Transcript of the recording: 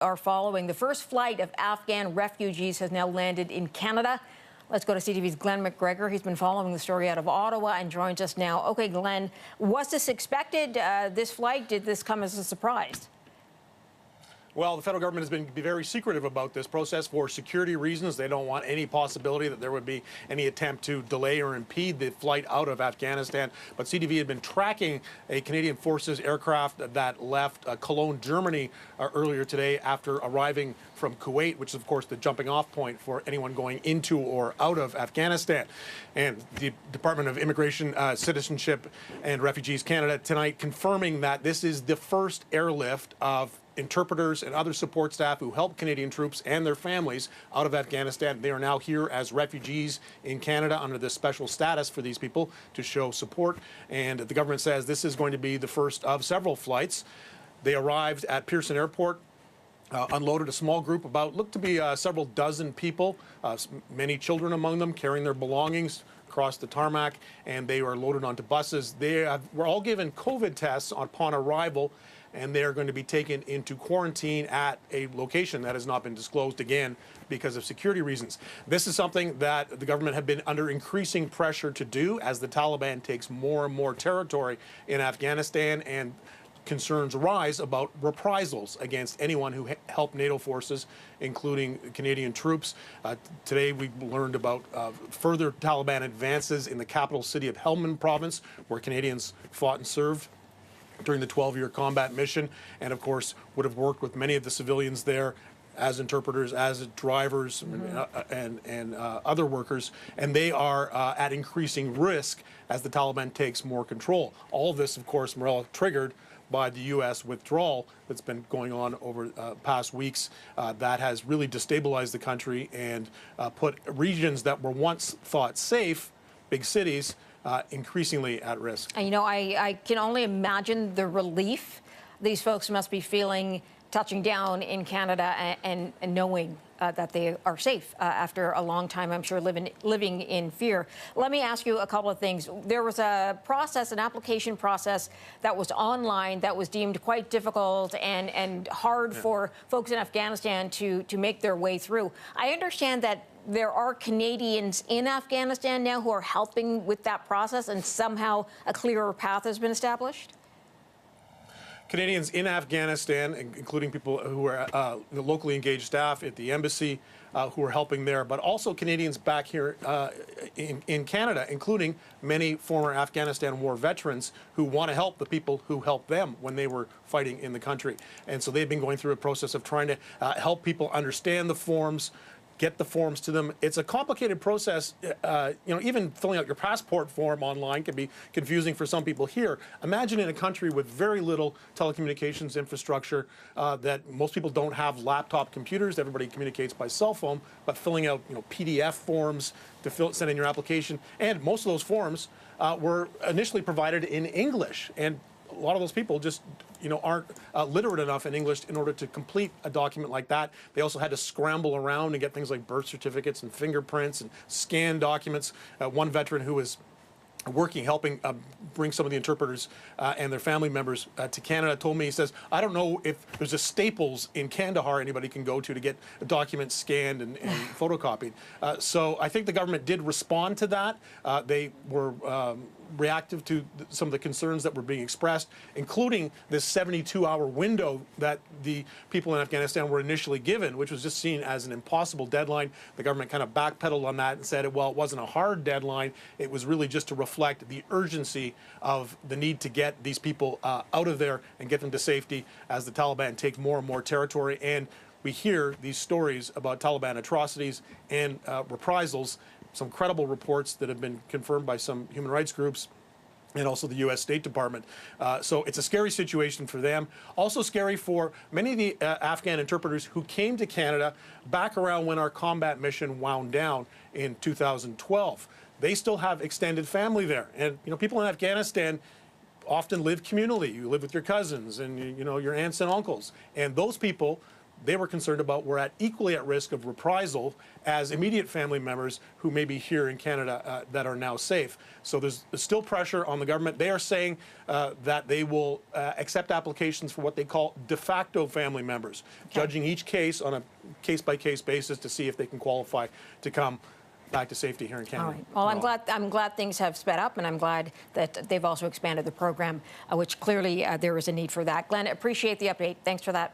are following. The first flight of Afghan refugees has now landed in Canada. Let's go to CTV's Glenn McGregor. He's been following the story out of Ottawa and joins us now. Okay, Glenn, was this expected, this flight? Did this come as a surprise? Well, the federal government has been very secretive about this process for security reasons. They don't want any possibility that there would be any attempt to delay or impede the flight out of Afghanistan. But CTV had been tracking a Canadian Forces aircraft that left Cologne, Germany earlier today after arriving from Kuwait, which is, of course, the jumping off point for anyone going into or out of Afghanistan. And the Department of Immigration, Citizenship and Refugees Canada tonight confirming that this is the first airlift of interpreters and other support staff who help Canadian troops and their families out of Afghanistan. They are now here as refugees in Canada under this special status for these people to show support. And the government says this is going to be the first of several flights. They arrived at Pearson Airport, unloaded a small group, looked to be several dozen people, many children among them, carrying their belongings across the tarmac, and they were loaded onto buses. They were all given COVID tests upon arrival, and they are going to be taken into quarantine at a location that has not been disclosed again because of security reasons. This is something that the government had been under increasing pressure to do as the Taliban takes more and more territory in Afghanistan, and concerns rise about reprisals against anyone who helped NATO forces, including Canadian troops. Today we learned about further Taliban advances in the capital city of Helmand province, where Canadians fought and served during the 12-year combat mission, and of course would have worked with many of the civilians there as interpreters, as drivers, and other workers, and they are at increasing risk as the Taliban takes more control. All of this, of course, Morel, triggered by the U.S. withdrawal that's been going on over past weeks that has really destabilized the country and put regions that were once thought safe, big cities, increasingly at risk. And, you know, I can only imagine the relief these folks must be feeling touching down in Canada and knowing that they are safe after a long time, I'm sure, living in fear. Let me ask you a couple of things. There was a process, an application process that was online that was deemed quite difficult and hard for folks in Afghanistan to make their way through. I understand that there are Canadians in Afghanistan now who are helping with that process, and somehow a clearer path has been established? Canadians in Afghanistan, including people who are locally engaged staff at the embassy who are helping there, but also Canadians back here in Canada, including many former Afghanistan war veterans who want to help the people who helped them when they were fighting in the country. And so they've been going through a process of trying to help people understand the forms, get the forms to them. It's a complicated process. Even filling out your passport form online can be confusing for some people here. Imagine in a country with very little telecommunications infrastructure, that most people don't have laptop computers. Everybody communicates by cell phone, but filling out PDF forms to send in your application. And most of those forms were initially provided in English. And a lot of those people just aren't literate enough in English in order to complete a document like that. They also had to scramble around and get things like birth certificates and fingerprints and scan documents. One veteran who was helping bring some of the interpreters and their family members to Canada told me, he says, I don't know if there's a Staples in Kandahar anybody can go to get documents scanned and photocopied. So I think the government did respond to that. They were reactive to some of the concerns that were being expressed, including this 72-hour window that the people in Afghanistan were initially given, which was just seen as an impossible deadline. The government kind of backpedaled on that and said, well, it wasn't a hard deadline. It was really just to reflect the urgency of the need to get these people out of there and get them to safety as the Taliban take more and more territory. And we hear these stories about Taliban atrocities and reprisals, some credible reports that have been confirmed by some human rights groups and also the U.S. State Department. So it's a scary situation for them. Also scary for many of the Afghan interpreters who came to Canada back around when our combat mission wound down in 2012. They still have extended family there. And people in Afghanistan often live communally. You live with your cousins and your aunts and uncles. And those people they were concerned about were equally at risk of reprisal as immediate family members who may be here in Canada that are now safe. So there's still pressure on the government. They are saying that they will accept applications for what they call de facto family members, judging each case on a case-by-case basis to see if they can qualify to come back to safety here in Canada. All right. Well, I'm glad things have sped up, and I'm glad that they've also expanded the program, which clearly there is a need for that. Glenn, appreciate the update. Thanks for that.